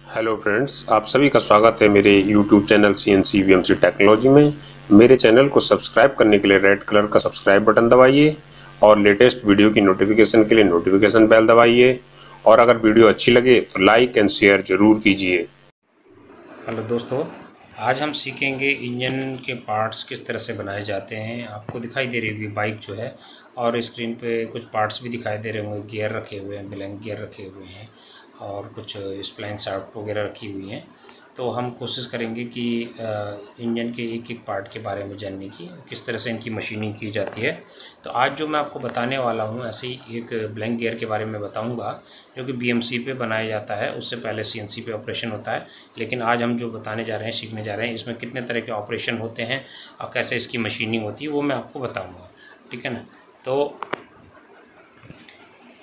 Hello friends, आप सभी का स्वागत है मेरे YouTube channel CNC VMC technology में। मेरे चैनल को सब्सक्राइब करने के लिए रेड कलर का सब्सक्राइब बटन दबाइए और लेटेस्ट वीडियो की नोटिफिकेशन के लिए नोटिफिकेशन बेल दबाइए। और अगर वीडियो अच्छी लगे तो लाइक एंड शेयर जरूर कीजिए। हेलो दोस्तों, आज हम सीखेंगे इंजन के पार्ट्स किस तरह से बनाए जाते हैं। आपको दिखाई दे रही होगी बाइक जो है, और स्क्रीन पे कुछ पार्ट्स भी दिखाई दे रहे होंगे। गियर रखे हुए हैं, ब्लैंक गियर रखे हुए हैं और कुछ स्प्लाइन शाफ्ट वगैरह रखी हुई हैं। तो हम कोशिश करेंगे कि इंजन के एक एक पार्ट के बारे में जानने की, किस तरह से इनकी मशीनिंग की जाती है। तो आज जो मैं आपको बताने वाला हूँ, ऐसे ही एक ब्लैंक गियर के बारे में बताऊँगा जो कि BMC पे बनाया जाता है। उससे पहले CNC पे ऑपरेशन होता है। लेकिन आज हम जो बताने जा रहे हैं, सीखने जा रहे हैं, इसमें कितने तरह के ऑपरेशन होते हैं और कैसे इसकी मशीनिंग होती है, वो मैं आपको बताऊँगा। ठीक है ना। तो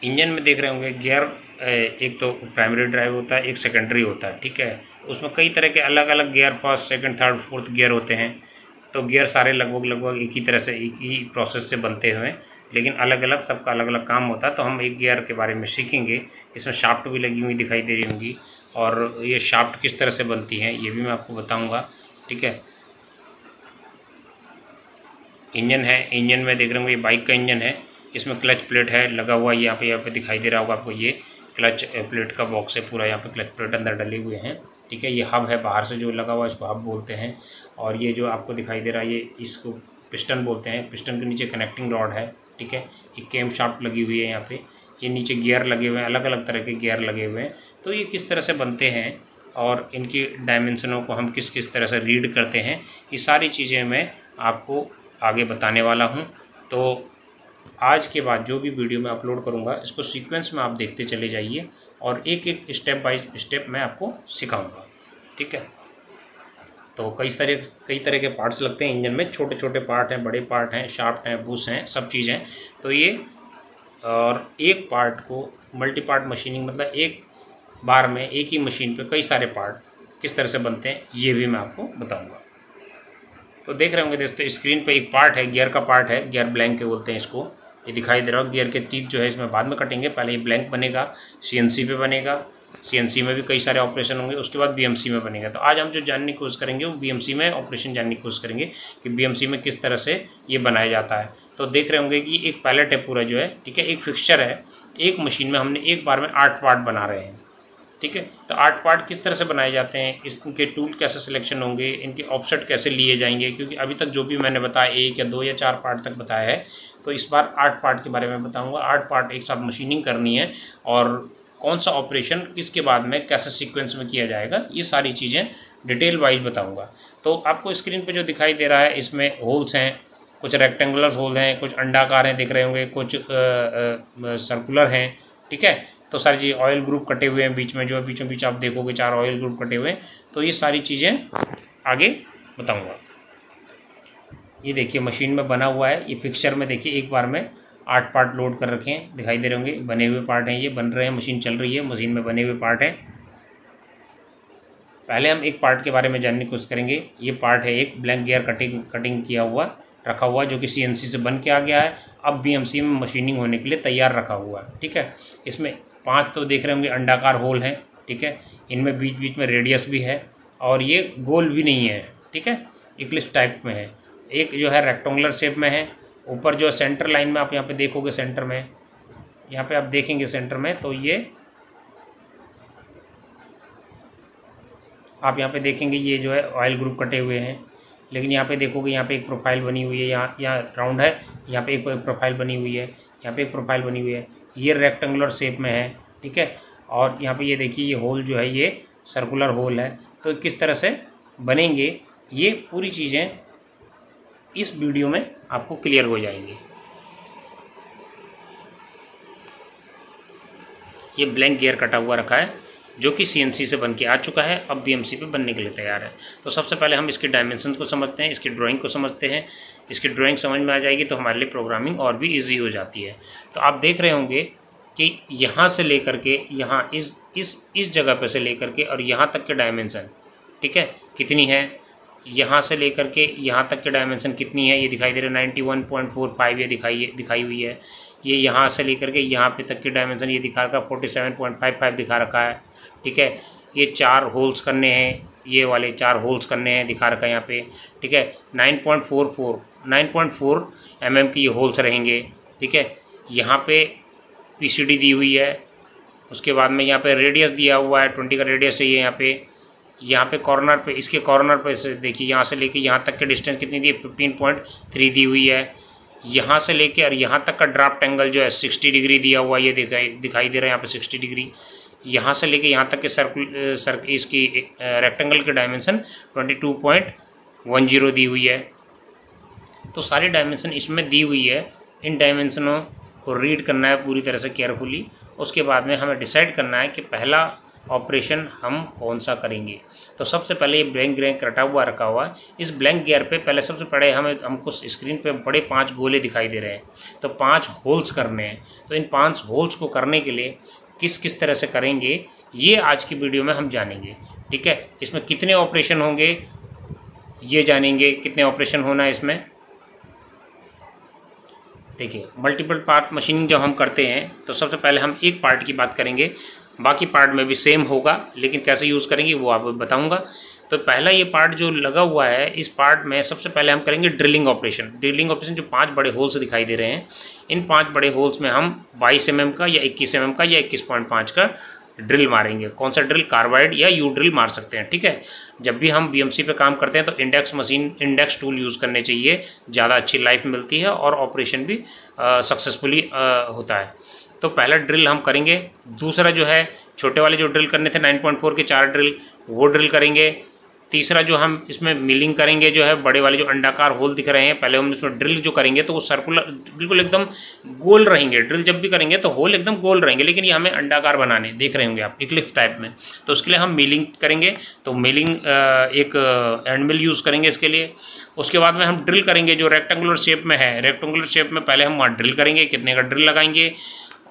इंजन में देख रहे होंगे गियर, एक तो प्राइमरी ड्राइव होता है, एक सेकेंडरी होता है। ठीक है। उसमें कई तरह के अलग अलग gear, first second third fourth gear होते हैं। तो गियर सारे लगभग एक ही तरह से, एक ही प्रोसेस से बनते हुए, लेकिन अलग अलग, सबका अलग अलग काम होता है। तो हम एक गियर के बारे में सीखेंगे। इसमें शाफ्ट भी लगी हुई दिखाई दे रही होंगी, और ये शाफ्ट किस तरह से बनती हैं ये भी मैं आपको बताऊँगा। ठीक है। इंजन है, इंजन में देख रहे होंगे ये बाइक का इंजन है। इसमें क्लच प्लेट है लगा हुआ, यहाँ पे दिखाई दे रहा होगा आपको। ये क्लच प्लेट का बॉक्स है पूरा, यहाँ पे क्लच प्लेट अंदर डले हुए हैं। ठीक है। ये हब है बाहर से जो लगा हुआ है, इसको हब बोलते हैं। और ये जो आपको दिखाई दे रहा है, ये इसको पिस्टन बोलते हैं। पिस्टन के नीचे कनेक्टिंग रॉड है। ठीक है। ये कैम शाफ्ट लगी हुई है यहाँ पे। ये नीचे गियर लगे हुए हैं, अलग अलग तरह के गियर लगे हुए हैं। तो ये किस तरह से बनते हैं और इनकी डायमेंशनों को हम किस किस तरह से रीड करते हैं, ये सारी चीज़ें मैं आपको आगे बताने वाला हूँ। तो आज के बाद जो भी वीडियो मैं अपलोड करूँगा, इसको सीक्वेंस में आप देखते चले जाइए और एक एक स्टेप बाय स्टेप मैं आपको सिखाऊंगा। ठीक है। तो कई तरह के पार्ट्स लगते हैं इंजन में। छोटे छोटे पार्ट हैं, बड़े पार्ट हैं, शाफ्ट हैं, बुश हैं, सब चीज़ें। तो ये, और एक पार्ट को मल्टी पार्ट मशीनिंग, मतलब एक बार में एक ही मशीन पे कई सारे पार्ट किस तरह से बनते हैं, ये भी मैं आपको बताऊँगा। तो देख रहे होंगे दोस्तों, स्क्रीन पे एक पार्ट है, गियर का पार्ट है। गियर ब्लैंक के बोलते हैं इसको। ये दिखाई दे रहा हो, गियर के टीथ जो है इसमें बाद में कटेंगे, पहले ये ब्लैंक बनेगा, CNC पे बनेगा। CNC में भी कई सारे ऑपरेशन होंगे, उसके बाद BMC में बनेगा। तो आज हम जो जानने की कोशिश करेंगे वो BMC में ऑपरेशन जानने की कोशिश करेंगे कि BMC में किस तरह से ये बनाया जाता है। तो देख रहे होंगे कि एक पैलेट है पूरा जो है, ठीक है, एक फिक्सचर है। एक मशीन में हमने एक बार में 8 पार्ट बना रहे हैं। ठीक है। तो 8 पार्ट किस तरह से बनाए जाते हैं, इनके टूल कैसे सिलेक्शन होंगे, इनके ऑफसेट कैसे लिए जाएंगे, क्योंकि अभी तक जो भी मैंने बताया 1 या 2 या 4 पार्ट तक बताया है। तो इस बार 8 पार्ट के बारे में बताऊंगा। 8 पार्ट एक साथ मशीनिंग करनी है, और कौन सा ऑपरेशन किसके बाद में कैसे सीक्वेंस में किया जाएगा, ये सारी चीज़ें डिटेल वाइज बताऊँगा। तो आपको स्क्रीन पर जो दिखाई दे रहा है, इसमें होल्स हैं, कुछ रेक्टेंगुलर होल हैं, कुछ अंडाकार हैं दिख रहे होंगे, कुछ सर्कुलर हैं। ठीक है। तो सारी चीज़, ऑयल ग्रुप कटे हुए हैं बीच में, जो है बीचों बीच आप देखोगे 4 ऑयल ग्रुप कटे हुए हैं। तो ये सारी चीज़ें आगे बताऊंगा। ये देखिए मशीन में बना हुआ है। ये फिक्सचर में देखिए एक बार में 8 पार्ट लोड कर रखे हैं, दिखाई दे रहे होंगे, बने हुए पार्ट हैं, ये बन रहे हैं, मशीन चल रही है, मशीन में बने हुए पार्ट हैं। पहले हम एक पार्ट के बारे में जानने की कोशिश करेंगे। ये पार्ट है एक ब्लैंक गियर कटिंग किया हुआ रखा हुआ, जो कि CNC से बन के आ गया है, अब BMC में मशीनिंग होने के लिए तैयार रखा हुआ है। ठीक है। इसमें 5 तो देख रहे होंगे अंडाकार होल हैं। ठीक है। इनमें बीच बीच में रेडियस भी है, और ये गोल भी नहीं है। ठीक है। इक्लिप्स टाइप में है। एक जो है रेक्टेंगुलर शेप में है। ऊपर जो सेंटर लाइन में आप यहाँ पे देखोगे, सेंटर में, यहाँ पे आप देखेंगे सेंटर में, तो ये आप यहाँ पे देखेंगे, ये जो है ऑयल ग्रुप कटे हुए हैं। लेकिन यहाँ पे देखोगे, यहाँ पे एक प्रोफाइल बनी हुई है, यहाँ राउंड है, यहाँ पे एक प्रोफाइल बनी हुई है, यहाँ पे एक प्रोफाइल बनी हुई है। ये रेक्टेंगुलर शेप में है। ठीक है। और यहाँ पे ये देखिए, ये होल जो है ये सर्कुलर होल है। तो किस तरह से बनेंगे, ये पूरी चीज़ें इस वीडियो में आपको क्लियर हो जाएंगी। ये ब्लैंक गियर कटा हुआ रखा है, जो कि CNC से बन के आ चुका है, अब BMC पे बनने के लिए तैयार है। तो सबसे पहले हम इसके डायमेंशन को समझते हैं, इसकी ड्राइंग को समझते हैं। इसकी ड्राइंग समझ में आ जाएगी तो हमारे लिए प्रोग्रामिंग और भी ईजी हो जाती है। तो आप देख रहे होंगे कि यहाँ से लेकर के यहाँ इस जगह पर से लेकर के और यहाँ तक के डायमेंशन, ठीक है, कितनी है, यहाँ से लेकर के यहाँ तक के डायमेंशन कितनी है, ये दिखाई दे रहा है 91.45 ये दिखाई हुई है। ये यहाँ से लेकर के यहाँ पे तक की डायमेंशन ये दिखा रखा है 47.55 दिखा रखा है। ठीक है। ये 4 होल्स करने हैं, ये वाले 4 होल्स करने हैं, दिखा रखा है यहाँ पे, ठीक है। 9.4 mm की ये होल्स रहेंगे, ठीक है। यहाँ पे PCD दी हुई है, उसके बाद में यहाँ पे रेडियस दिया हुआ है, 20 का रेडियस है ये यहाँ पे कॉर्नर पे, इसके कॉर्नर पे से देखिए यहाँ से लेके यहाँ तक के डिस्टेंस कितनी दी है, 15.3 दी हुई है। यहाँ से लेके और यहाँ तक का ड्राफ्ट एंगल जो है 60 डिग्री दिया हुआ है, ये दिखाई दे रहा है यहाँ पे 60 डिग्री। यहाँ से लेके यहाँ तक के इसकी रेक्टेंगल की डायमेंशन 22.10 दी हुई है। तो सारी डायमेंशन इसमें दी हुई है, इन डायमेंशनों को रीड करना है पूरी तरह से केयरफुली। उसके बाद में हमें डिसाइड करना है कि पहला ऑपरेशन हम कौन सा करेंगे। तो सबसे पहले ये ब्लैंक गियर रटा हुआ रखा हुआ है। इस ब्लैंक गियर पे पहले सबसे पहले हमको स्क्रीन पे बड़े 5 गोले दिखाई दे रहे हैं, तो 5 होल्स करने हैं। तो इन 5 होल्स को करने के लिए किस किस तरह से करेंगे ये आज की वीडियो में हम जानेंगे, ठीक है। इसमें कितने ऑपरेशन होंगे ये जानेंगे, कितने ऑपरेशन होना है इसमें। देखिए, मल्टीपल पार्ट मशीनिंग जब हम करते हैं तो सबसे पहले हम एक पार्ट की बात करेंगे, बाकी पार्ट में भी सेम होगा, लेकिन कैसे यूज़ करेंगे वो आपको बताऊंगा। तो पहला ये पार्ट जो लगा हुआ है, इस पार्ट में सबसे पहले हम करेंगे ड्रिलिंग ऑपरेशन। ड्रिलिंग ऑपरेशन जो 5 बड़े होल्स दिखाई दे रहे हैं, इन 5 बड़े होल्स में हम 22 mm का या 21 mm का या 21.5 का ड्रिल मारेंगे। कौन सा ड्रिल, कार्बाइड या यू ड्रिल मार सकते हैं, ठीक है। जब भी हम BMC पे काम करते हैं तो इंडेक्स टूल यूज़ करने चाहिए, ज़्यादा अच्छी लाइफ मिलती है और ऑपरेशन भी सक्सेसफुली होता है। तो पहला ड्रिल हम करेंगे। दूसरा जो है, छोटे वाले जो ड्रिल करने थे 9.4 के 4 ड्रिल, वो ड्रिल करेंगे। तीसरा जो हम इसमें मिलिंग करेंगे, जो है बड़े वाले जो अंडाकार होल दिख रहे हैं, पहले हम इसमें ड्रिल जो करेंगे तो वो सर्कुलर बिल्कुल एकदम गोल रहेंगे। ड्रिल जब भी करेंगे तो होल एकदम गोल रहेंगे, लेकिन ये हमें अंडाकार बनाने, देख रहे होंगे आप इक्लिप्स टाइप में। तो उसके लिए हम मिलिंग करेंगे। तो मिलिंग एक एंड मिल यूज़ करेंगे इसके लिए। उसके बाद में हम ड्रिल करेंगे जो रेक्टेंगुलर शेप में है। रेक्टेंगुलर शेप में पहले हम वहाँ ड्रिल करेंगे, कितने का ड्रिल लगाएंगे।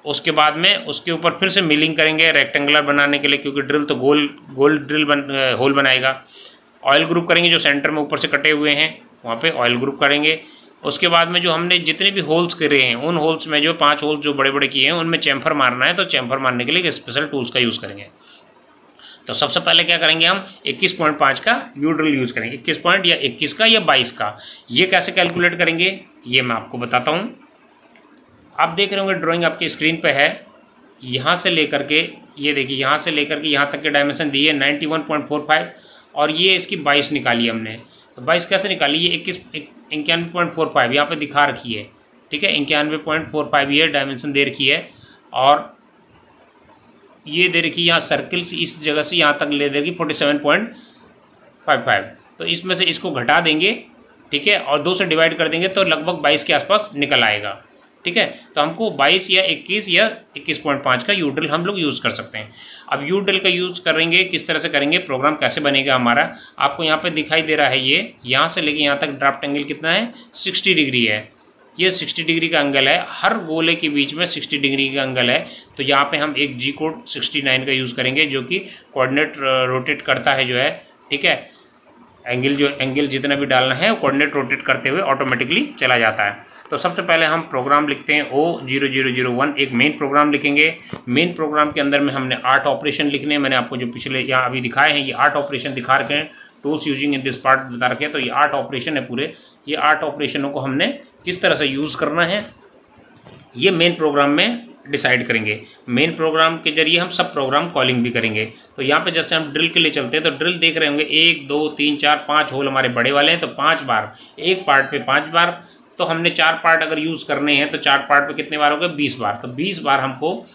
उसके बाद में उसके ऊपर फिर से मिलिंग करेंगे रेक्टेंगुलर बनाने के लिए, क्योंकि ड्रिल तो गोल ड्रिल होल बनाएगा। ऑयल ग्रुप करेंगे, जो सेंटर में ऊपर से कटे हुए हैं वहाँ पे ऑयल ग्रुप करेंगे। उसके बाद में जो हमने जितने भी होल्स करे हैं, उन होल्स में जो 5 होल्स जो बड़े बड़े किए हैं उनमें चैम्फर मारना है। तो चैम्फर मारने के लिए स्पेशल टूल्स का यूज़ करेंगे। तो सबसे पहले क्या करेंगे, हम 21.5 का यू ड्रिल यूज़ करेंगे। 21 पॉइंट या 21 का या 22 का, ये कैसे कैलकुलेट करेंगे ये मैं आपको बताता हूँ। आप देख रहे होंगे ड्राइंग आपकी स्क्रीन पे है। यहाँ से लेकर के, ये देखिए, यहाँ से लेकर के यहाँ तक के डायमेंशन दी है 91.45 और ये इसकी 22 निकाली हमने। तो 22 कैसे निकाली, ये 91.45 यहाँ पे दिखा रखी है, ठीक है। 91.45 ये डायमेंशन दे रखी है और ये दे रखी है यहाँ सर्किल से इस जगह से यहाँ तक ले देगी 47.55। तो इसमें से इसको घटा देंगे, ठीक है, और 2 से डिवाइड कर देंगे तो लगभग 22 के आसपास निकल आएगा, ठीक है। तो हमको 22 या 21 या 21.5 का यू ड्रिल हम लोग यूज़ कर सकते हैं। अब यू ड्रिल का यूज़ करेंगे, किस तरह से करेंगे, प्रोग्राम कैसे बनेगा हमारा, आपको यहाँ पे दिखाई दे रहा है। ये यहाँ से लेके यहाँ तक ड्राफ्ट एंगल कितना है, 60 डिग्री है। ये 60 डिग्री का एंगल है, हर गोले के बीच में 60 डिग्री का एंगल है। तो यहाँ पे हम एक G कोड 69 का यूज़ करेंगे, जो कि कोऑर्डिनेट रोटेट करता है जो है, ठीक है। एंगल जितना भी डालना है कोऑर्डिनेट रोटेट करते हुए ऑटोमेटिकली चला जाता है। तो सबसे पहले हम प्रोग्राम लिखते हैं O0001, एक मेन प्रोग्राम लिखेंगे। मेन प्रोग्राम के अंदर में हमने 8 ऑपरेशन लिखने हैं। मैंने आपको जो पिछले यहाँ अभी दिखाए हैं, ये 8 ऑपरेशन दिखा रखे हैं। Tools using in this part बता रखे हैं। तो ये 8 ऑपरेशन है पूरे। ये 8 ऑपरेशनों को हमने किस तरह से यूज़ करना है ये मेन प्रोग्राम में डिसाइड करेंगे। मेन प्रोग्राम के जरिए हम सब प्रोग्राम कॉलिंग भी करेंगे। तो यहाँ पे जैसे हम ड्रिल के लिए चलते हैं तो ड्रिल देख रहे होंगे 1 2 3 4 5 होल हमारे बड़े वाले हैं। तो 5 बार, एक पार्ट पे 5 बार। तो हमने 4 पार्ट अगर यूज़ करने हैं तो 4 पार्ट पे कितने बार हो गए, 20 बार। तो 20 बार हमको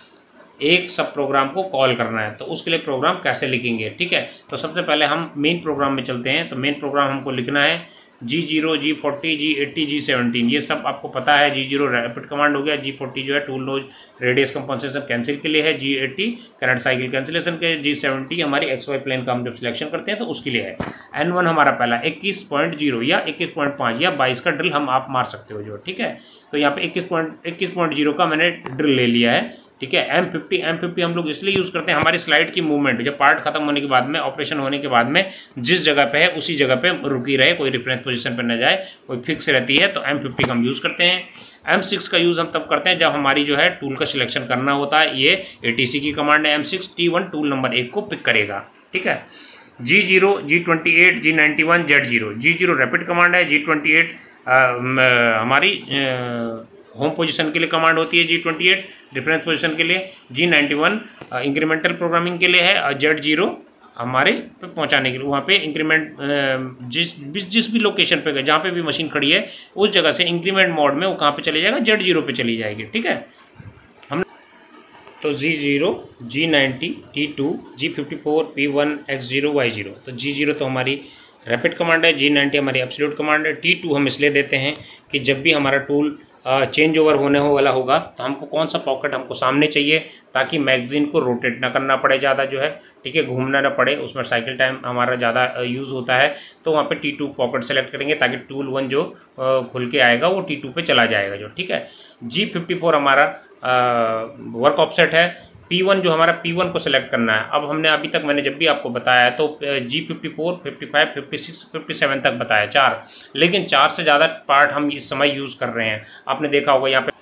एक सब प्रोग्राम को कॉल करना है। तो उसके लिए प्रोग्राम कैसे लिखेंगे, ठीक है। तो सबसे पहले हम मेन प्रोग्राम में चलते हैं। तो मेन प्रोग्राम हमको लिखना है G0, G40, G80, G17, ये सब आपको पता है। G0 रैपिड कमांड हो गया, G40 जो है tool nose radius compensation cancel के लिए है, G80 करंट साइकिल कैंसिलेशन के, G70 हमारी XY प्लेन का हम जब सिलेक्शन करते हैं तो उसके लिए है। N1 हमारा पहला 21.0 या 21.5 या 22 का ड्रिल हम आप मार सकते हो जो, ठीक है। तो यहाँ पे 21.0 का मैंने ड्रिल ले लिया है, ठीक है। M50 हम लोग इसलिए यूज़ करते हैं, हमारी स्लाइड की मूवमेंट जब पार्ट खत्म होने के बाद में, ऑपरेशन होने के बाद में जिस जगह पे है उसी जगह पे रुकी रहे, कोई रेफरेंस पोजीशन पर न जाए, कोई फिक्स रहती है। तो M50 का हम यूज़ करते हैं। M6 का यूज़ हम तब करते हैं जब हमारी जो है टूल का सिलेक्शन करना होता है। ये ATC की कमांड है। M6 T1 टूल नंबर 1 को पिक करेगा, ठीक है। G0, G28, G91, Z0। G0 rapid command है, G28 हमारी होम पोजीशन के लिए कमांड होती है, G28 रेफरेंस पोजीशन के लिए, G91 इंक्रीमेंटल प्रोग्रामिंग के लिए है, और Z0 हमारे पे पहुंचाने के लिए, वहाँ पे इंक्रीमेंट जिस भी लोकेशन पे जहाँ पे भी मशीन खड़ी है उस जगह से इंक्रीमेंट मोड में वो कहाँ पे चली जाएगा, Z0 पे चली जाएगी, ठीक है। हम तो G0, G90, T2, G54, P1, X0, Y0। तो G0 तो हमारी रैपिड कमांड है, G90 हमारी एब्सोल्यूट कमांड है। T2 हम इसलिए देते हैं कि जब भी हमारा टूल चेंज ओवर होने वाला होगा तो हमको कौन सा पॉकेट हमको सामने चाहिए, ताकि मैगजीन को रोटेट ना करना पड़े ज़्यादा जो है, ठीक है, घूमना ना पड़े, उसमें साइकिल टाइम हमारा ज़्यादा यूज़ होता है। तो वहाँ पे T2 पॉकेट सेलेक्ट करेंगे ताकि टूल 1 जो खुल के आएगा वो T2 पे चला जाएगा जो, ठीक है। G54 हमारा वर्क ऑफसेट है। P1 जो हमारा P1 को सिलेक्ट करना है। अब हमने अभी तक मैंने जब भी आपको बताया है तो G54, 55, 56, 57 तक बताया 4, लेकिन 4 से ज़्यादा पार्ट हम इस समय यूज़ कर रहे हैं। आपने देखा होगा यहाँ पे,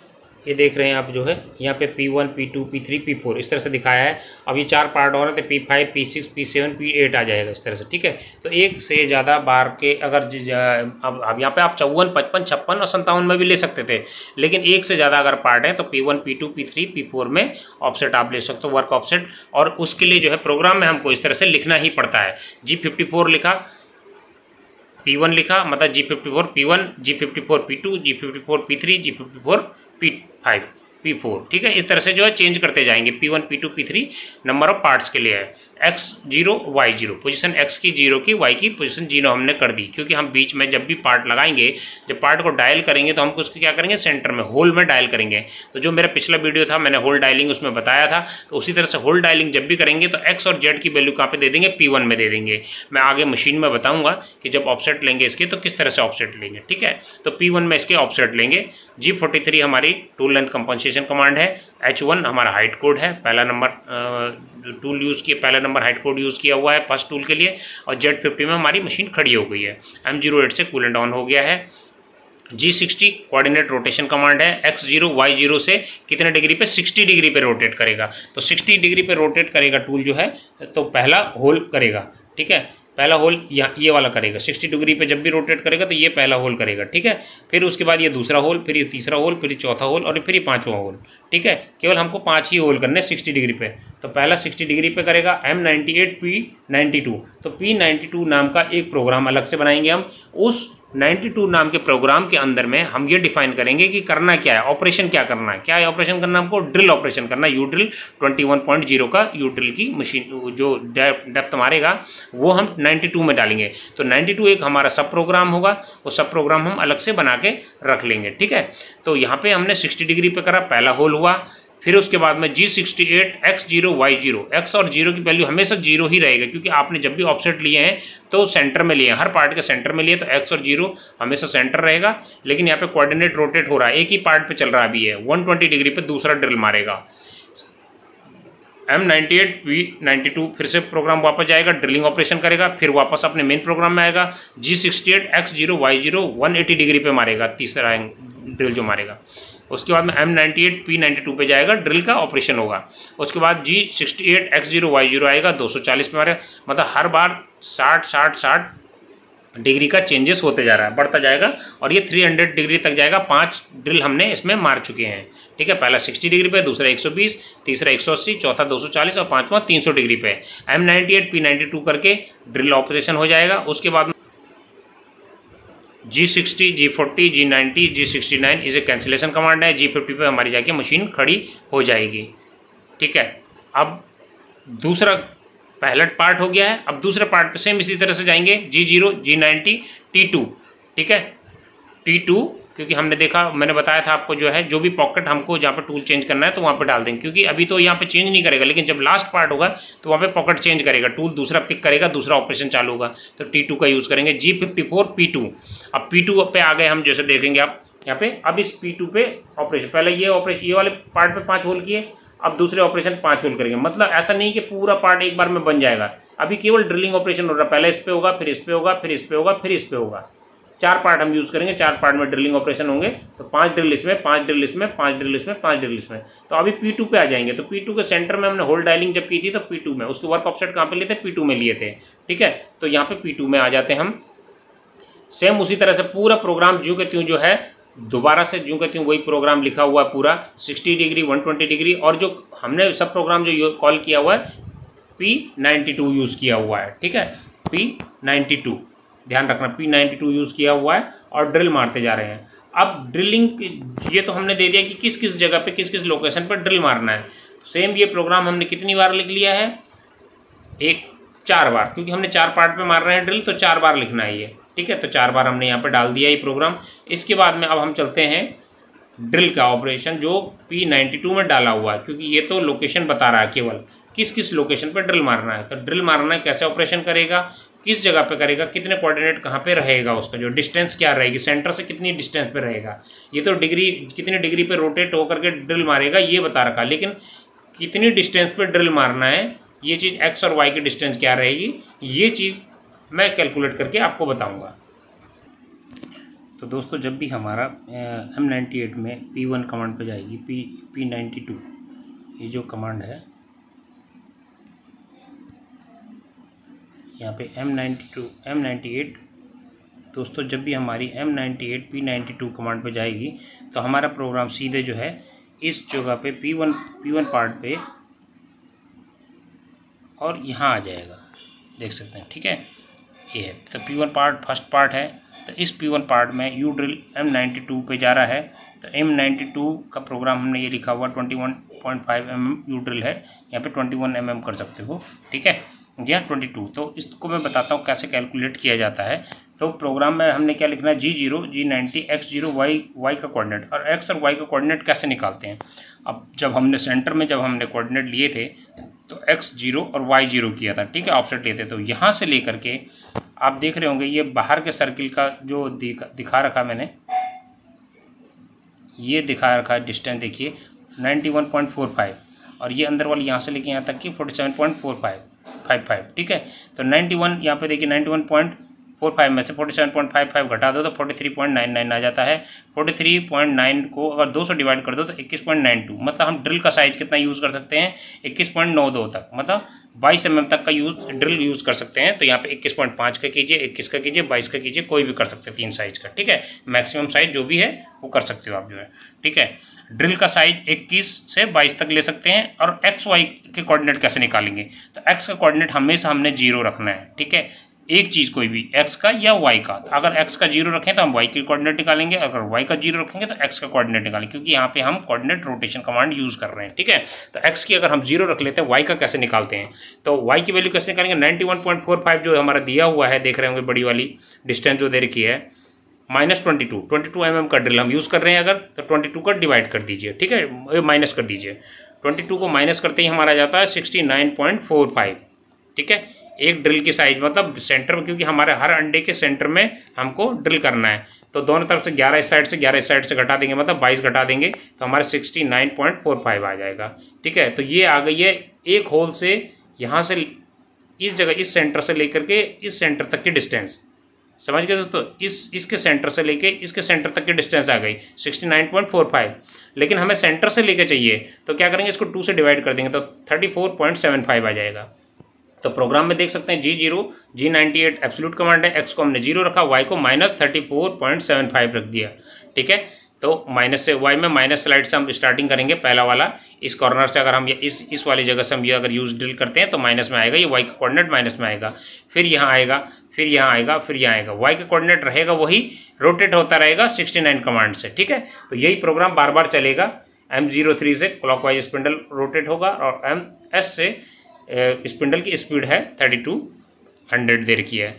ये देख रहे हैं आप जो है यहाँ पे P1, P2, P3, P4 इस तरह से दिखाया है। अब ये 4 पार्ट और है तो P5, P6, P7, P8 आ जाएगा इस तरह से, ठीक है। तो एक से ज़्यादा बार के अगर अब यहाँ पे आप 54, 55, 56 और 57 में भी ले सकते थे, लेकिन एक से ज़्यादा अगर पार्ट है तो P1, P2, P3, P4 में ऑफसेट आप ले सकते हो, वर्क ऑफसेट। और उसके लिए जो है प्रोग्राम में हमको इस तरह से लिखना ही पड़ता है। G54 लिखा, P1 लिखा, मतलब G54 P1, G54 P2, G54 P3, G54 P5, P4, ठीक है। इस तरह से जो है चेंज करते जाएंगे। P1, P2, P3 number of parts के लिए है। X0, Y0 पोजीशन X की 0 की, Y की पोजीशन 0 हमने कर दी, क्योंकि हम बीच में जब भी पार्ट लगाएंगे, जब पार्ट को डायल करेंगे तो हमको उसको क्या करेंगे, सेंटर में होल में डायल करेंगे। तो जो मेरा पिछला वीडियो था मैंने होल डायलिंग उसमें बताया था, तो उसी तरह से होल डायलिंग जब भी करेंगे तो X और Z की वैल्यू कहाँ पे दे देंगे, P1 में दे देंगे। मैं आगे मशीन में बताऊँगा कि जब ऑफसेट लेंगे इसके तो किस तरह से ऑफसेट लेंगे, ठीक है। तो P1 में इसके ऑफसेट लेंगे। G43 हमारी टूल लेंथ कंपनसेशन कमांड है। H1 हमारा हाइट कोड है, पहला नंबर टूल यूज़ किया, पहला नंबर हाइट कोड यूज़ किया हुआ है फर्स्ट टूल के लिए। और Z50 में हमारी मशीन खड़ी हो गई है, M08 से कूलेंट ऑन हो गया है। G60 कोऑर्डिनेट रोटेशन कमांड है। X0, Y0 से कितने डिग्री पे, 60 डिग्री पे रोटेट करेगा। तो 60 डिग्री पे रोटेट करेगा टूल जो है, तो पहला होल करेगा, ठीक है। पहला होल ये वाला करेगा। 60 डिग्री पे जब भी रोटेट करेगा तो ये पहला होल करेगा, ठीक है। फिर उसके बाद ये दूसरा होल, फिर ये तीसरा होल, फिर ये चौथा होल और फिर ये पांचवा होल, ठीक है। केवल हमको 5 ही होल करने 60 डिग्री पे। तो पहला 60 डिग्री पे करेगा M98, P92। तो P92 नाम का एक प्रोग्राम अलग से बनाएंगे हम। उस 92 नाम के प्रोग्राम के अंदर में हम ये डिफाइन करेंगे कि करना क्या है, ऑपरेशन क्या करना है। क्या है ऑपरेशन करना, हमको ड्रिल ऑपरेशन करना है। यू ड्रिल 21.0 का यू ड्रिल की मशीन जो डेप्थ मारेगा वो हम 92 में डालेंगे। तो 92 एक हमारा सब प्रोग्राम होगा, वो सब प्रोग्राम हम अलग से बना के रख लेंगे, ठीक है। तो यहाँ पे हमने 60 डिग्री पे करा, पहला होल हुआ। फिर उसके बाद में G68, X0, Y0, X और 0 की वैल्यू हमेशा 0 ही रहेगा, क्योंकि आपने जब भी ऑफसेट लिए हैं तो सेंटर में लिए हैं, हर पार्ट के सेंटर में लिए, तो X और 0 हमेशा सेंटर रहेगा। लेकिन यहाँ पे कोऑर्डिनेट रोटेट हो रहा है, एक ही पार्ट पे चल रहा अभी है। 120 डिग्री पे दूसरा ड्रिल मारेगा। M98, P92 फिर से प्रोग्राम वापस जाएगा, ड्रिलिंग ऑपरेशन करेगा, फिर वापस अपने मेन प्रोग्राम में आएगा। G68, X0, Y0 180 डिग्री पे मारेगा, तीसरा ड्रिल जो मारेगा। उसके बाद में M98, P92 पे जाएगा, ड्रिल का ऑपरेशन होगा। उसके बाद G68, X0, Y0 आएगा, 240 पे मारेगा। मतलब हर बार 60 डिग्री का चेंजेस होते जा रहा है, बढ़ता जाएगा और ये 300 डिग्री तक जाएगा। 5 ड्रिल हमने इसमें मार चुके हैं, ठीक है। पहला 60 डिग्री पे, दूसरा 120, तीसरा 180, चौथा 240 और पांचवा 300 डिग्री पे। M98, P92 करके ड्रिल ऑपरेशन हो जाएगा। उसके बाद G60, G40, G90, G69 इसे कैंसिलेशन कमांड है। G50 पे हमारी जाके मशीन खड़ी हो जाएगी, ठीक है। अब दूसरा पहला पार्ट हो गया है, अब दूसरे पार्ट पे सेम इसी तरह से जाएंगे। G0, G90, T2, ठीक है। T2 क्योंकि हमने देखा, मैंने बताया था आपको जो है, जो भी पॉकेट हमको जहाँ पे टूल चेंज करना है तो वहाँ पे डाल देंगे, क्योंकि अभी तो यहाँ पे चेंज नहीं करेगा, लेकिन जब लास्ट पार्ट होगा तो वहाँ पे पॉकेट चेंज करेगा, टूल दूसरा पिक करेगा, दूसरा ऑपरेशन चालू होगा। तो T2 का यूज़ करेंगे। G54, P2। अब P2 पे आ गए हम, जैसे देखेंगे आप यहाँ पे। अब इस P2 पे ऑपरेशन, पहले ये ऑपरेशन ये वाले पार्ट पे 5 होल किए, अब दूसरे ऑपरेशन 5 होल करेंगे। मतलब ऐसा नहीं कि पूरा पार्ट एक बार में बन जाएगा, अभी केवल ड्रिलिंग ऑपरेशन हो रहा है। पहले इस पे होगा, फिर इस पे होगा, फिर इस पे होगा, फिर इस पे होगा, 4 पार्ट हम यूज़ करेंगे, 4 पार्ट में ड्रिलिंग ऑपरेशन होंगे। तो 5 ड्रिल इसमें, 5 ड्रिल इसमें, 5 ड्रिल इसमें, 5 ड्रिल इसमें। तो अभी P2 पे आ जाएंगे। तो P2 के सेंटर में हमने होल डायलिंग जब की थी तो P2 में, उसके वर्क ऑफसेट कहाँ पे लिए थे, P2 में लिए थे, ठीक है। तो यहाँ पे P2 में आ जाते हैं हम। सेम उसी तरह से पूरा प्रोग्राम ज्यों के त्यों जो है दोबारा से ज्यों के त्यों वही प्रोग्राम लिखा हुआ है पूरा 60 डिग्री 120 डिग्री, और जो हमने सब प्रोग्राम जो कॉल किया हुआ है P92 यूज़ किया हुआ है, ठीक है। P92 ध्यान रखना, P92 यूज़ किया हुआ है और ड्रिल मारते जा रहे हैं। अब ड्रिलिंग ये तो हमने दे दिया कि किस किस जगह पे किस किस लोकेशन पर ड्रिल मारना है। सेम ये प्रोग्राम हमने कितनी बार लिख लिया है, 4 बार, क्योंकि हमने 4 पार्ट पे मार रहे हैं ड्रिल, तो 4 बार लिखना है ये, ठीक है। तो 4 बार हमने यहाँ पे डाल दिया ये प्रोग्राम। इसके बाद में अब हम चलते हैं ड्रिल का ऑपरेशन जो P92 में डाला हुआ है, क्योंकि ये तो लोकेशन बता रहा है केवल किस किस लोकेशन पर ड्रिल मारना है। तो ड्रिल मारना है, कैसे ऑपरेशन करेगा, किस जगह पे करेगा, कितने कोऑर्डिनेट कहाँ पे रहेगा, उसका जो डिस्टेंस क्या रहेगी, सेंटर से कितनी डिस्टेंस पे रहेगा। ये तो डिग्री कितनी डिग्री पे रोटेट होकर के ड्रिल मारेगा ये बता रखा, लेकिन कितनी डिस्टेंस पे ड्रिल मारना है, ये चीज़ एक्स और वाई की डिस्टेंस क्या रहेगी, ये चीज़ मैं कैलकुलेट करके आपको बताऊंगा। तो दोस्तों जब भी हमारा M98 में P1 कमांड पे जाएगी, P92 ये जो कमांड है यहाँ पे M98 दोस्तों जब भी हमारी M98 P92 कमांड पे जाएगी तो हमारा प्रोग्राम सीधे जो है इस जगह पे P1 पार्ट पे और यहाँ आ जाएगा, देख सकते हैं, ठीक है। ये है तो P1 पार्ट फर्स्ट पार्ट है। तो इस P1 पार्ट में यू ड्रिल M92 पे जा रहा है। तो M92 का प्रोग्राम हमने ये लिखा हुआ 21.5 mm यू ड्रिल है, यहाँ पे 21 mm कर सकते हो, ठीक है, या 22। तो इसको मैं बताता हूँ कैसे कैलकुलेट किया जाता है। तो प्रोग्राम में हमने क्या लिखना है, G0 G90 X0 Y का कोऑर्डिनेट, और X और Y का कोऑर्डिनेट कैसे निकालते हैं। अब जब हमने सेंटर में जब हमने कोऑर्डिनेट लिए थे तो X0 और Y0 किया था, ठीक है, ऑफसेट लिए थे। तो यहाँ से लेकर के आप देख रहे होंगे ये बाहर के सर्किल का जो दिखा रखा मैंने, ये दिखा रखा डिस्टेंस देखिए 91.45, और ये अंदर वाली यहाँ से लेके यहाँ तक की 47.45, ठीक है। तो 91 यहाँ पे देखिए 91.45 में से 47.55 घटा दो तो 43.99 आ जाता है। 43.9 को अगर 200 डिवाइड कर दो तो 21.92, मतलब हम ड्रिल का साइज कितना यूज़ कर सकते हैं, 21.92 तक, मतलब 22 mm तक का ड्रिल यूज़ कर सकते हैं। तो यहाँ पे 21.5 का कीजिए, 21 का कीजिए, 22 का कीजिए, कोई भी कर सकते हैं 3 साइज का, ठीक है। मैक्सिमम साइज जो भी है वो कर सकते हो आप जो है, ठीक है। ड्रिल का साइज 21 से 22 तक ले सकते हैं। और एक्स वाई के कोऑर्डिनेट कैसे निकालेंगे, तो एक्स का कोऑर्डिनेट हमेशा हमने 0 रखना है, ठीक है। एक चीज़ कोई भी एक्स का या वाई का, अगर एक्स का 0 रखें तो हम वाई के कोऑर्डिनेट निकालेंगे, अगर वाई का 0 रखेंगे तो एक्स का कोऑर्डिनेट निकालेंगे, क्योंकि यहाँ पे हम कोऑर्डिनेट रोटेशन कमांड यूज़ कर रहे हैं, ठीक है। तो एक्स की अगर हम 0 रख लेते हैं, वाई का कैसे निकालते हैं, तो वाई की वैल्यू कैसे निकालेंगे, 91.45 जो हमारा दिया हुआ है, देख रहे होंगे बड़ी वाली डिस्टेंस जो दे रखी है, -22 mm का ड्रिल हम यूज़ कर रहे हैं अगर, तो 22 का डिवाइड कर दीजिए, ठीक है, माइनस कर दीजिए। 22 को माइनस करते ही हमारा जाता है 69.45, ठीक है। एक ड्रिल की साइज मतलब सेंटर में, क्योंकि हमारे हर अंडे के सेंटर में हमको ड्रिल करना है, तो दोनों तरफ से 11 इस साइड से 11 इस साइड से घटा देंगे, मतलब 22 घटा देंगे तो हमारे 69.45 आ जाएगा, ठीक है। तो ये आ गई है एक होल से यहाँ से इस जगह, इस सेंटर से लेकर के इस सेंटर तक की डिस्टेंस, समझ गए दोस्तों। इसके सेंटर से लेके इसके सेंटर तक की डिस्टेंस आ गई 69.45, लेकिन हमें सेंटर से लेके चाहिए, तो क्या करेंगे, इसको 2 से डिवाइड कर देंगे तो 34.75 आ जाएगा। तो प्रोग्राम में देख सकते हैं G0 G98 एब्सोल्यूट कमांड है, एक्स को हमने 0 रखा, वाई को -34.75 रख दिया, ठीक है। तो माइनस से वाई में माइनस स्लाइड से हम स्टार्टिंग करेंगे, पहला वाला इस कॉर्नर से अगर हम इस वाली जगह से हम ये अगर यूज ड्रिल करते हैं तो माइनस में आएगा, ये वाई का कोऑर्डिनेट माइनस में आएगा, फिर यहाँ आएगा, फिर यहाँ आएगा, फिर यहाँ आएगा, वाई का कोऑर्डिनेट रहेगा वही, रोटेट होता रहेगा 69 कमांड से, ठीक है। तो यही प्रोग्राम बार बार चलेगा। M03 से क्लॉकवाइज स्पिंडल रोटेट होगा, और MS से स्पिंडल की स्पीड है 3200 दे रखी है।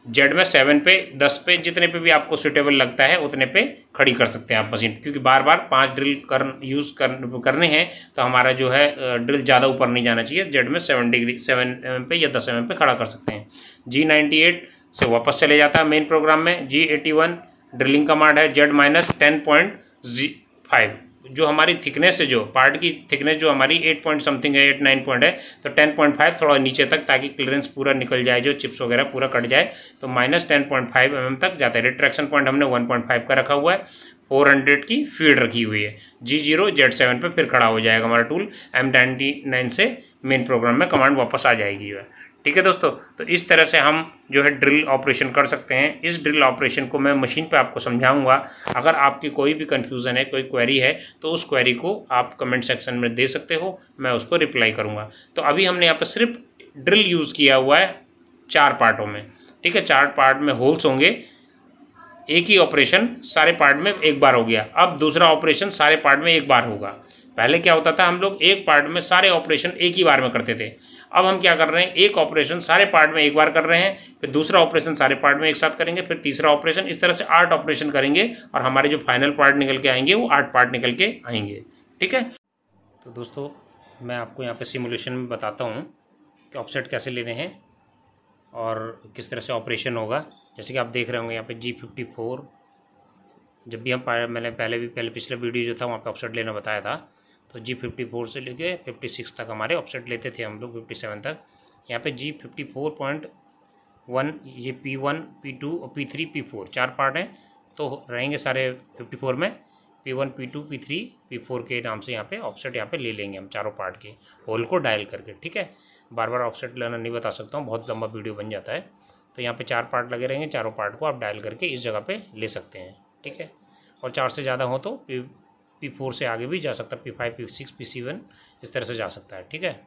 जेड में 7 पे 10 पे जितने पे भी आपको सूटेबल लगता है उतने पे खड़ी कर सकते हैं आप मशीन, क्योंकि बार बार 5 ड्रिल करने हैं तो हमारा जो है ड्रिल ज़्यादा ऊपर नहीं जाना चाहिए। जेड में 7 mm पे या 10 mm पे खड़ा कर सकते हैं। G98 से वापस चले जाता है मेन प्रोग्राम में। G81 ड्रिलिंग कमांड है, Z -10.5 जो हमारी थिकनेस है, जो पार्ट की थिकनेस जो हमारी 8 पॉइंट समथिंग है, 8-9 पॉइंट है, तो 10.5 थोड़ा नीचे तक, ताकि क्लियरेंस पूरा निकल जाए, जो चिप्स वगैरह पूरा कट जाए, तो -10.5 mm तक जाता है। रिट्रैक्शन पॉइंट हमने 1.5 का रखा हुआ है। 400 की फीड रखी हुई है। G0 Z7 पे फिर खड़ा हो जाएगा हमारा टूल। M99 से मेन प्रोग्राम में कमांड वापस आ जाएगी जो है। ठीक है दोस्तों, तो इस तरह से हम जो है ड्रिल ऑपरेशन कर सकते हैं। इस ड्रिल ऑपरेशन को मैं मशीन पे आपको समझाऊंगा। अगर आपकी कोई भी कन्फ्यूज़न है, कोई क्वेरी है, तो उस क्वेरी को आप कमेंट सेक्शन में दे सकते हो, मैं उसको रिप्लाई करूंगा। तो अभी हमने यहाँ पर सिर्फ ड्रिल यूज़ किया हुआ है 4 पार्टों में। ठीक है, 4 पार्ट में होल्स होंगे। एक ही ऑपरेशन सारे पार्ट में एक बार हो गया। अब दूसरा ऑपरेशन सारे पार्ट में एक बार होगा। पहले क्या होता था, हम लोग एक पार्ट में सारे ऑपरेशन एक ही बार में करते थे। अब हम क्या कर रहे हैं, एक ऑपरेशन सारे पार्ट में एक बार कर रहे हैं, फिर दूसरा ऑपरेशन सारे पार्ट में एक साथ करेंगे, फिर तीसरा ऑपरेशन, इस तरह से 8 ऑपरेशन करेंगे और हमारे जो फाइनल पार्ट निकल के आएंगे वो 8 पार्ट निकल के आएंगे। ठीक है, तो दोस्तों मैं आपको यहाँ पे सिमुलेशन में बताता हूँ कि ऑफसेट कैसे लेने हैं और किस तरह से ऑपरेशन होगा। जैसे कि आप देख रहे होंगे यहाँ पे G54, जब भी हम मैंने पहले पिछले वीडियो जो था वहाँ पे ऑफसेट लेना बताया था, तो G54 से लेके 56 तक हमारे ऑफसेट लेते थे हम लोग, 57 तक। यहाँ पे G54.1 ये P1 P2 और P3 P4 4 पार्ट हैं, तो रहेंगे सारे 54 में। P1 P2 P3 P4 के नाम से यहाँ पे ऑफसेट यहाँ पे ले लेंगे हम चारों पार्ट के होल को डायल करके। ठीक है, बार बार ऑफसेट लेना नहीं बता सकता हूँ, बहुत लंबा वीडियो बन जाता है। तो यहाँ पे 4 पार्ट लगे रहेंगे, चारों पार्ट को आप डायल करके इस जगह पे ले सकते हैं। ठीक है, और 4 से ज़्यादा हो तो P4 से आगे भी जा सकता है, P5 P6 P7 इस तरह से जा सकता है। ठीक है,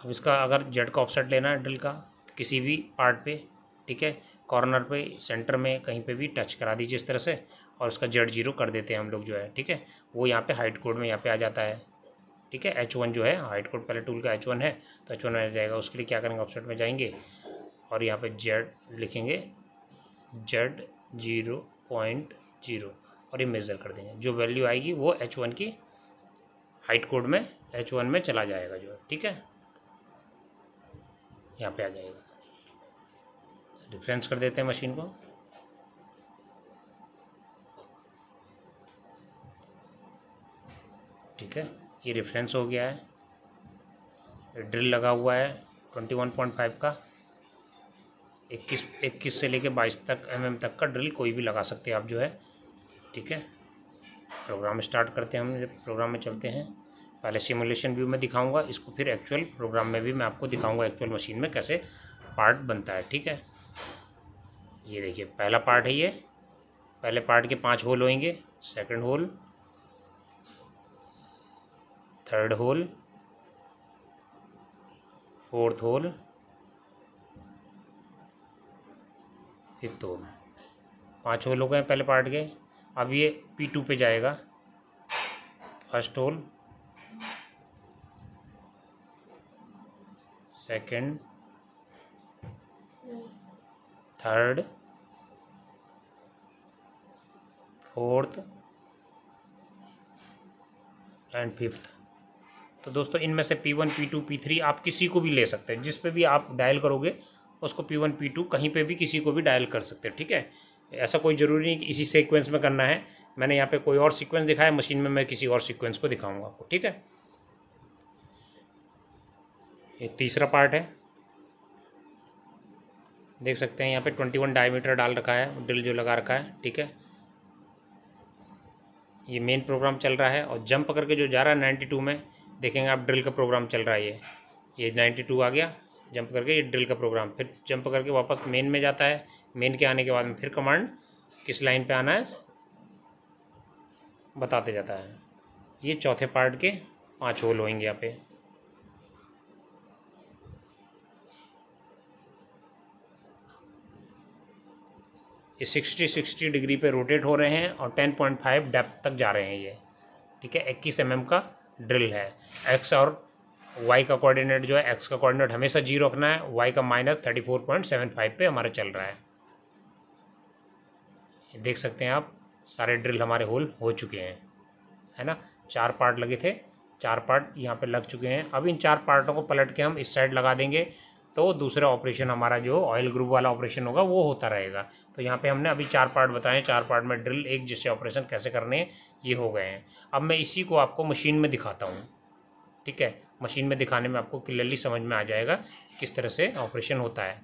अब इसका अगर जेड का ऑफसेट लेना है ड्रिल का, तो किसी भी पार्ट पे, ठीक है, कॉर्नर पे, सेंटर में, कहीं पे भी टच करा दीजिए इस तरह से, और उसका Z0 कर देते हैं हम लोग जो है। ठीक है, वो यहाँ पे हाइट कोड में यहाँ पे आ जाता है। ठीक है, H1 जो है हाइट कोड, पहले टूल का H1 है तो H1 में आ जाएगा। उसके लिए क्या करेंगे, ऑफसेट में जाएंगे और यहाँ पे Z लिखेंगे, Z0.0 और ये मेज़र कर देंगे। जो वैल्यू आएगी वो H1 की हाइट कोड में H1 में चला जाएगा जो है। ठीक है, यहाँ पे आ जाएगा। रेफरेंस कर देते हैं मशीन को। ठीक है, ये रेफरेंस हो गया है। ड्रिल लगा हुआ है 21.5 का, 21 से लेके 22 तक mm तक का ड्रिल कोई भी लगा सकते हैं आप जो है। ठीक है, प्रोग्राम स्टार्ट करते हैं हम। जब प्रोग्राम में चलते हैं, पहले सिमुलेशन व्यू में दिखाऊंगा इसको, फिर एक्चुअल प्रोग्राम में भी मैं आपको दिखाऊंगा एक्चुअल मशीन में कैसे पार्ट बनता है। ठीक है, ये देखिए पहला पार्ट है ये। पहले पार्ट के 5 होल होंगे, second hole, third hole, fourth hole, fifth hole. 5 hole हो गए पहले पार्ट के। अब ये P2 पे जाएगा। First hole, second, third, fourth and fifth. तो दोस्तों इनमें से P1 P2 P3 आप किसी को भी ले सकते हैं, जिस पे भी आप डायल करोगे उसको P1 P2 कहीं पे भी किसी को भी डायल कर सकते हैं। ठीक है, ऐसा कोई ज़रूरी नहीं कि इसी सीक्वेंस में करना है। मैंने यहाँ पे कोई और सीक्वेंस दिखाया, मशीन में मैं किसी और सीक्वेंस को दिखाऊंगा आपको। ठीक है, ये तीसरा पार्ट है, देख सकते हैं यहाँ पे 21 डायमीटर डाल रखा है, ड्रिल जो लगा रखा है। ठीक है, ये मेन प्रोग्राम चल रहा है और जंप करके जो जा रहा है 92 में, देखेंगे आप ड्रिल का प्रोग्राम चल रहा है। ये 92 आ गया, जंप करके ये ड्रिल का प्रोग्राम, फिर जंप करके वापस मेन में जाता है। मेन के आने के बाद में फिर कमांड किस लाइन पे आना है बताते जाता है। ये चौथे पार्ट के 5 होल होंगे यहाँ पे। ये 60 डिग्री पे रोटेट हो रहे हैं और 10.5 डेप्थ तक जा रहे हैं ये। ठीक है, 21 mm का ड्रिल है। एक्स और वाई का कोऑर्डिनेट जो है, एक्स का कोऑर्डिनेट हमेशा 0 रखना है, वाई का -34.75 पे हमारा चल रहा है। देख सकते हैं आप, सारे ड्रिल हमारे होल हो चुके हैं, है ना। 4 पार्ट लगे थे, 4 पार्ट यहाँ पे लग चुके हैं। अब इन 4 पार्टों को पलट के हम इस साइड लगा देंगे, तो दूसरा ऑपरेशन हमारा जो ऑयल ग्रुप वाला ऑपरेशन होगा वो होता रहेगा। तो यहाँ पे हमने अभी 4 पार्ट बताए हैं, 4 पार्ट में ड्रिल एक जैसे ऑपरेशन कैसे करने हैं ये हो गए हैं। अब मैं इसी को आपको मशीन में दिखाता हूँ, ठीक है। मशीन में दिखाने में आपको क्लियरली समझ में आ जाएगा किस तरह से ऑपरेशन होता है।